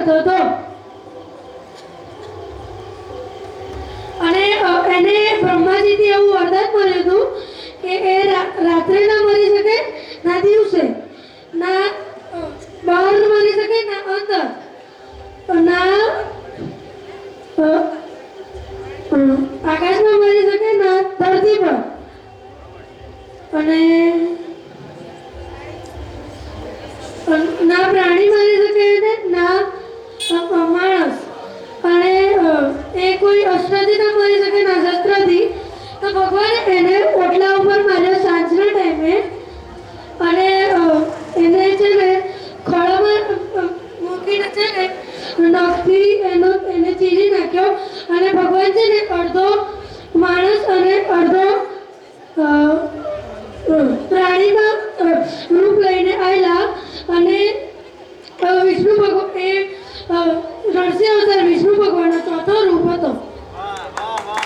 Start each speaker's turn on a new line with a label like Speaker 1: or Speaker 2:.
Speaker 1: હતો અને એને બ્રહ્માજીથી એવું વરદાન મળ્યું હતું કે એ રાત્રે ના મરી શકે ના દિવસે ના બહાર મરી શકે ના અંદર ના આકાશમાં મરી શકે ના ધરતી પર અને ના પ્રાણી મરી શકે ને ના માણસ અને એ કોઈ અસ્ત્રથી ના મરી શકે ના શસ્ત્રથી તો ભગવાને એને ઓટલા ઉપર માર્યો સાંજના ટાઈમે અને એને છે ને ખોળામાં મૂકીને છે ને નખથી એને ચીરી નાખ્યો અને ભગવાન છે ને અડધો માણસ અને અડધો પ્રાણીમાં રૂપ લઈને આવેલા અને વિષ્ણુ ભગવાન એ નરસિંહ અવતાર વિષ્ણુ